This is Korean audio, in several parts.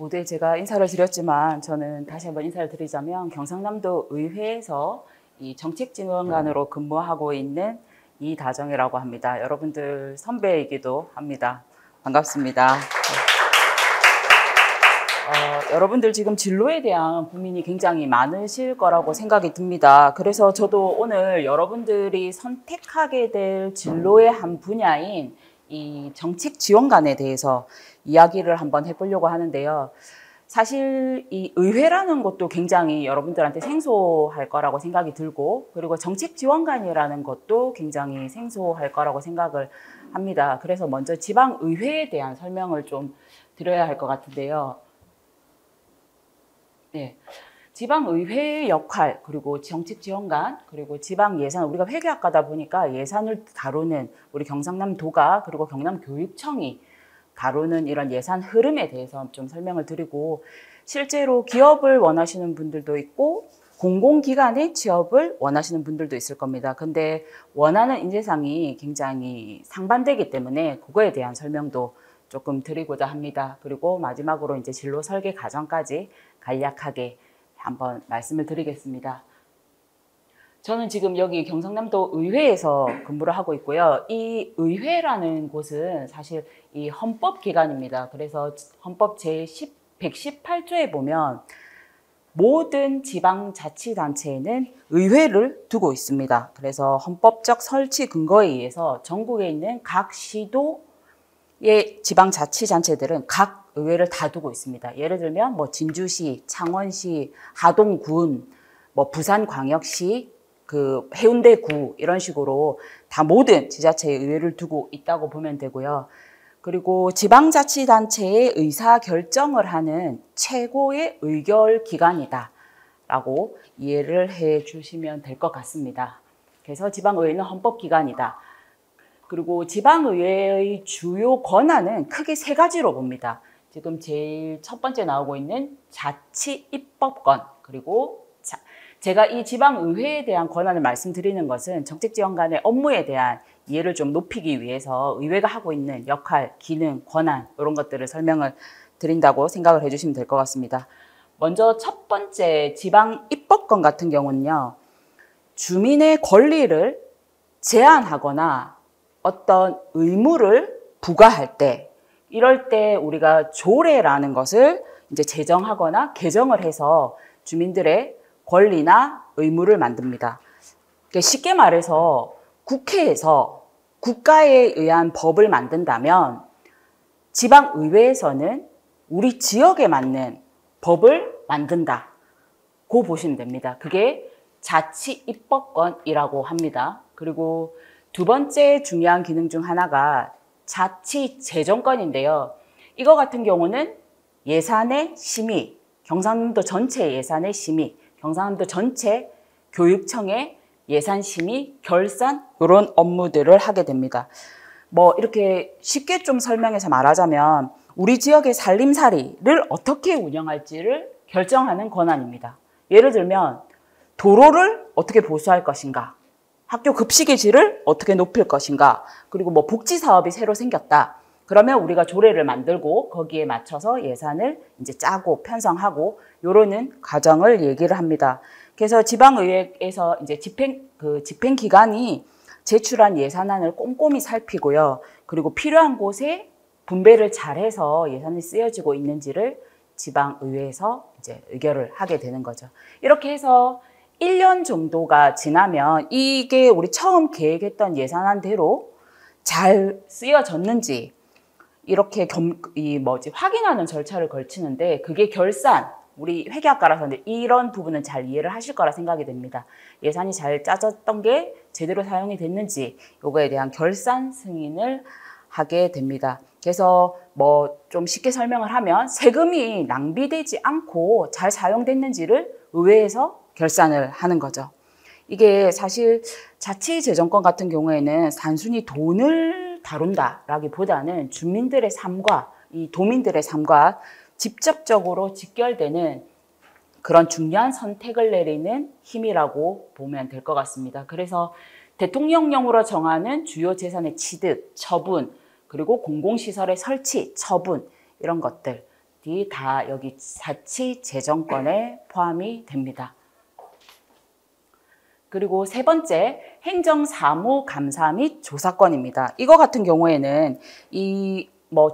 모두에 제가 인사를 드렸지만 저는 다시 한번 인사를 드리자면 경상남도 의회에서 이 정책지원관으로 근무하고 있는 이다정이라고 합니다. 여러분들 선배이기도 합니다. 반갑습니다. 여러분들 지금 진로에 대한 고민이 굉장히 많으실 거라고 생각이 듭니다. 그래서 저도 오늘 여러분들이 선택하게 될 진로의 한 분야인 이 정책지원관에 대해서 이야기를 한번 해보려고 하는데요. 사실 이 의회라는 것도 굉장히 여러분들한테 생소할 거라고 생각이 들고, 그리고 정책지원관이라는 것도 굉장히 생소할 거라고 생각을 합니다. 그래서 먼저 지방의회에 대한 설명을 좀 드려야 할 것 같은데요. 네. 지방의회의 역할, 그리고 정책지원관, 그리고 지방예산, 우리가 회계학과다 보니까 예산을 다루는 우리 경상남도가, 그리고 경남교육청이 다루는 이런 예산 흐름에 대해서 좀 설명을 드리고, 실제로 기업을 원하시는 분들도 있고 공공기관의 취업을 원하시는 분들도 있을 겁니다. 근데 원하는 인재상이 굉장히 상반되기 때문에 그거에 대한 설명도 조금 드리고자 합니다. 그리고 마지막으로 이제 진로 설계 과정까지 간략하게 한번 말씀을 드리겠습니다. 저는 지금 여기 경상남도 의회에서 근무를 하고 있고요. 이 의회라는 곳은 사실 이 헌법기관입니다. 그래서 헌법 제118조에 보면 모든 지방자치단체에는 의회를 두고 있습니다. 그래서 헌법적 설치 근거에 의해서 전국에 있는 각 시도의 지방자치단체들은 각 의회를 다 두고 있습니다. 예를 들면 뭐 진주시, 창원시, 하동군, 뭐 부산광역시, 그 해운대구 이런 식으로 다 모든 지자체의 의회를 두고 있다고 보면 되고요. 그리고 지방자치단체의 의사결정을 하는 최고의 의결기관이다 라고 이해를 해 주시면 될 것 같습니다. 그래서 지방의회는 헌법기관이다. 그리고 지방의회의 주요 권한은 크게 세 가지로 봅니다. 지금 제일 첫 번째 나오고 있는 자치입법권, 그리고 제가 이 지방의회에 대한 권한을 말씀드리는 것은 정책지원관의 업무에 대한 이해를 좀 높이기 위해서 의회가 하고 있는 역할, 기능, 권한 이런 것들을 설명을 드린다고 생각을 해주시면 될 것 같습니다. 먼저 첫 번째 지방입법권 같은 경우는요. 주민의 권리를 제한하거나 어떤 의무를 부과할 때, 이럴 때 우리가 조례라는 것을 이제 제정하거나 개정을 해서 주민들의 권리나 의무를 만듭니다. 쉽게 말해서 국회에서 국가에 의한 법을 만든다면 지방의회에서는 우리 지역에 맞는 법을 만든다고 보시면 됩니다. 그게 자치입법권이라고 합니다. 그리고 두 번째 중요한 기능 중 하나가 자치재정권인데요. 이거 같은 경우는 예산의 심의, 경상남도 전체 예산의 심의, 경상남도 전체 교육청의 예산심의, 결산 이런 업무들을 하게 됩니다. 뭐 이렇게 쉽게 좀 설명해서 말하자면 우리 지역의 살림살이를 어떻게 운영할지를 결정하는 권한입니다. 예를 들면 도로를 어떻게 보수할 것인가, 학교 급식의 질을 어떻게 높일 것인가, 그리고 뭐 복지사업이 새로 생겼다. 그러면 우리가 조례를 만들고 거기에 맞춰서 예산을 이제 짜고 편성하고 요러는 과정을 얘기를 합니다. 그래서 지방의회에서 이제 집행기관이 제출한 예산안을 꼼꼼히 살피고요. 그리고 필요한 곳에 분배를 잘해서 예산이 쓰여지고 있는지를 지방의회에서 이제 의결을 하게 되는 거죠. 이렇게 해서 1년 정도가 지나면 이게 우리 처음 계획했던 예산안대로 잘 쓰여졌는지 이렇게 확인하는 절차를 걸치는데, 그게 결산, 우리 회계학과라서 이런 부분은 잘 이해를 하실 거라 생각이 됩니다. 예산이 잘 짜졌던 게 제대로 사용이 됐는지 요거에 대한 결산 승인을 하게 됩니다. 그래서 뭐 좀 쉽게 설명을 하면 세금이 낭비되지 않고 잘 사용됐는지를 의회에서 결산을 하는 거죠. 이게 사실 자치재정권 같은 경우에는 단순히 돈을 다룬다라기보다는 주민들의 삶과 이 도민들의 삶과 직접적으로 직결되는 그런 중요한 선택을 내리는 힘이라고 보면 될 것 같습니다. 그래서 대통령령으로 정하는 주요 재산의 취득, 처분, 그리고 공공시설의 설치, 처분 이런 것들, 다 여기 자치재정권에 포함이 됩니다. 그리고 세 번째, 행정사무감사 및 조사권입니다. 이거 같은 경우에는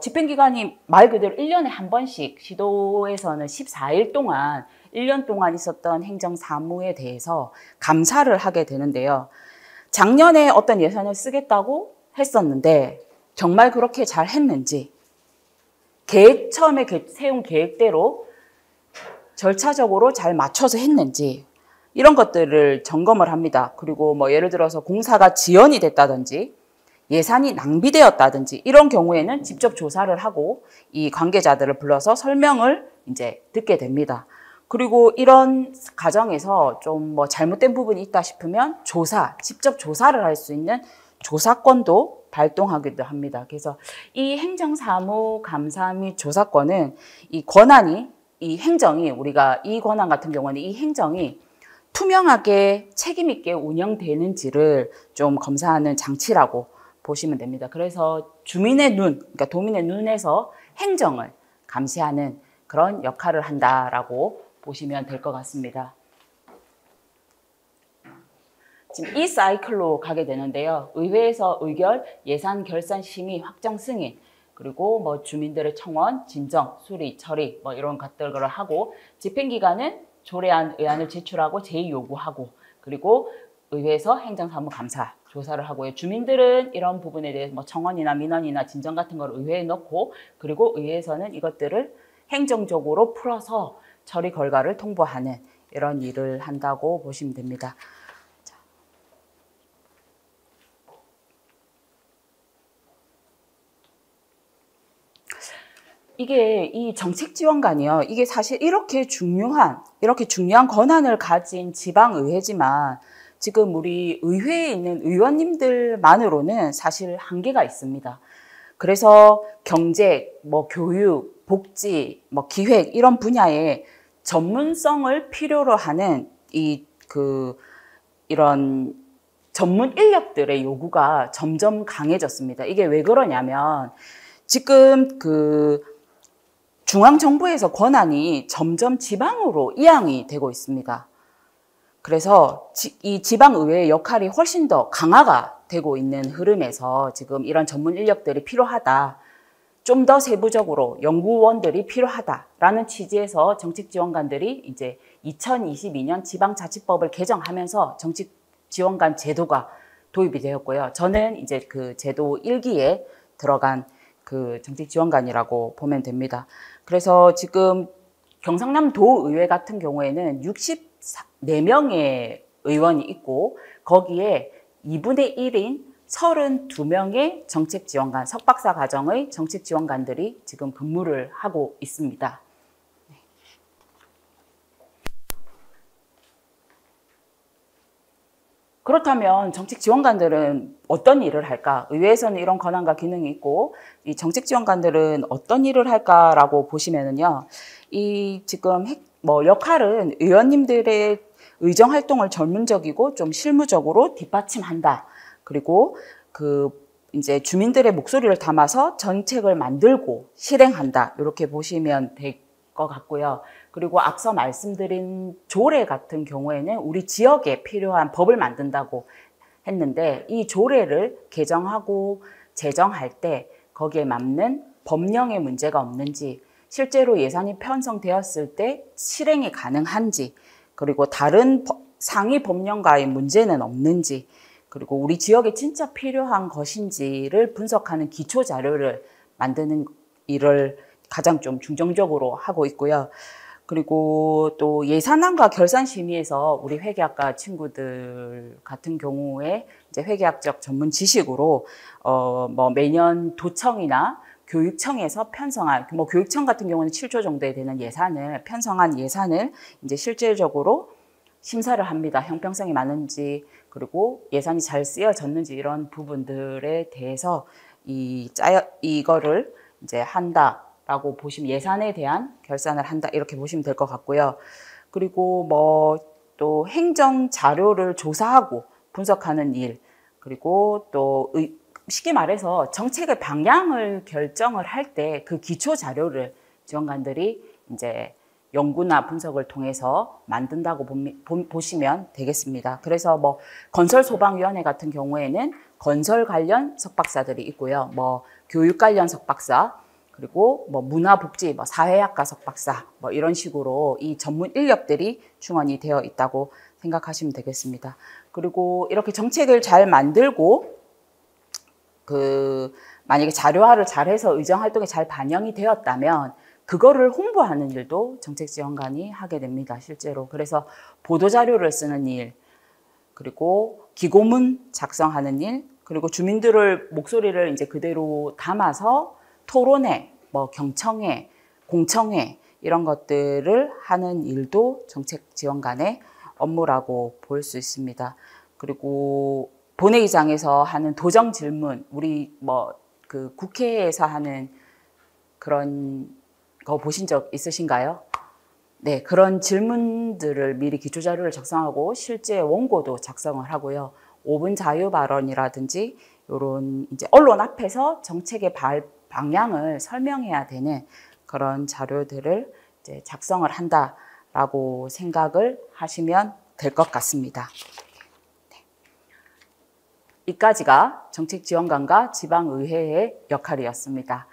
집행기관이 말 그대로 1년에 한 번씩 시도에서는 14일 동안 1년 동안 있었던 행정사무에 대해서 감사를 하게 되는데요. 작년에 어떤 예산을 쓰겠다고 했었는데 정말 그렇게 잘 했는지, 처음에 세운 계획대로 절차적으로 잘 맞춰서 했는지, 이런 것들을 점검을 합니다. 그리고 예를 들어서 공사가 지연이 됐다든지 예산이 낭비되었다든지 이런 경우에는 직접 조사를 하고 이 관계자들을 불러서 설명을 이제 듣게 됩니다. 그리고 이런 과정에서 좀 잘못된 부분이 있다 싶으면 직접 조사를 할 수 있는 조사권도 발동하기도 합니다. 그래서 이 행정사무감사 및 조사권은 우리가 이 권한 같은 경우는 이 행정이 투명하게 책임있게 운영되는지를 좀 검사하는 장치라고 보시면 됩니다. 그래서 그러니까 도민의 눈에서 행정을 감시하는 그런 역할을 한다라고 보시면 될 것 같습니다. 지금 이 사이클로 가게 되는데요. 의회에서 의결, 예산 결산 심의, 확정 승인, 그리고 주민들의 청원, 진정, 수리, 처리 이런 것들을 하고, 집행기관은 조례안, 의안을 제출하고 제의 요구하고, 그리고 의회에서 행정사무감사 조사를 하고요. 주민들은 이런 부분에 대해서 청원이나 민원이나 진정 같은 걸 의회에 넣고, 그리고 의회에서는 이것들을 행정적으로 풀어서 처리 결과를 통보하는 이런 일을 한다고 보시면 됩니다. 이 정책지원관이요. 이게 사실 이렇게 중요한 권한을 가진 지방의회지만 지금 우리 의회에 있는 의원님들만으로는 사실 한계가 있습니다. 그래서 경제, 교육, 복지, 기획 이런 분야에 전문성을 필요로 하는 이런 전문 인력들의 요구가 점점 강해졌습니다. 이게 왜 그러냐면 지금 중앙정부에서 권한이 점점 지방으로 이양이 되고 있습니다. 그래서 이 지방의회의 역할이 훨씬 더 강화가 되고 있는 흐름에서 지금 이런 전문 인력들이 필요하다. 좀 더 세부적으로 연구원들이 필요하다라는 취지에서 정책지원관들이 이제 2022년 지방자치법을 개정하면서 정책지원관 제도가 도입이 되었고요. 저는 이제 그 제도 1기에 들어간 그 정책지원관이라고 보면 됩니다. 그래서 지금 경상남도의회 같은 경우에는 64명의 의원이 있고 거기에 2분의 1인 32명의 정책지원관, 석박사 과정의 정책지원관들이 지금 근무를 하고 있습니다. 그렇다면 정책지원관들은 어떤 일을 할까? 의회에서는 이런 권한과 기능이 있고 이 정책지원관들은 어떤 일을 할까라고 보시면은요. 지금 역할은 의원님들의 의정활동을 전문적이고 좀 실무적으로 뒷받침한다. 그리고 이제 주민들의 목소리를 담아서 정책을 만들고 실행한다. 이렇게 보시면 될 것 같고요. 그리고 앞서 말씀드린 조례 같은 경우에는 우리 지역에 필요한 법을 만든다고 했는데 이 조례를 개정하고 제정할 때 거기에 맞는 법령의 문제가 없는지, 실제로 예산이 편성되었을 때 실행이 가능한지, 그리고 다른 상위 법령과의 문제는 없는지, 그리고 우리 지역에 진짜 필요한 것인지를 분석하는 기초 자료를 만드는 일을 가장 좀 중점적으로 하고 있고요. 그리고 또 예산안과 결산심의에서 우리 회계학과 친구들 같은 경우에 이제 회계학적 전문 지식으로 매년 도청이나 교육청에서 편성한, 교육청 같은 경우는 7조 정도에 되는 편성한 예산을 이제 실질적으로 심사를 합니다. 형평성이 많은지, 그리고 예산이 잘 쓰여졌는지 이런 부분들에 대해서 이거를 이제 한다라고 보시면, 예산에 대한 결산을 한다 이렇게 보시면 될 것 같고요. 그리고 또 행정 자료를 조사하고 분석하는 일, 그리고 또 쉽게 말해서 정책의 방향을 결정을 할 때 그 기초 자료를 지원관들이 이제 연구나 분석을 통해서 만든다고 보시면 되겠습니다. 그래서 뭐 건설소방위원회 같은 경우에는 건설 관련 석박사들이 있고요. 뭐 교육 관련 석박사, 그리고 뭐 문화복지, 뭐 사회학과 석박사, 뭐 이런 식으로 이 전문 인력들이 충원이 되어 있다고 생각하시면 되겠습니다. 그리고 이렇게 정책을 잘 만들고 만약에 자료화를 잘해서 의정활동에 잘 반영이 되었다면 그거를 홍보하는 일도 정책지원관이 하게 됩니다. 실제로. 그래서 보도자료를 쓰는 일, 그리고 기고문 작성하는 일, 그리고 주민들의 목소리를 이제 그대로 담아서 토론회, 뭐 경청회, 공청회 이런 것들을 하는 일도 정책지원관의 업무라고 볼 수 있습니다. 그리고 본회의장에서 하는 도정 질문, 우리 국회에서 하는 그런 거 보신 적 있으신가요? 네, 그런 질문들을 미리 기초자료를 작성하고 실제 원고도 작성을 하고요. 5분 자유 발언이라든지 이런 이제 언론 앞에서 정책의 방향을 설명해야 되는 그런 자료들을 이제 작성을 한다라고 생각을 하시면 될 것 같습니다. 네. 이까지가 정책지원관과 지방의회의 역할이었습니다.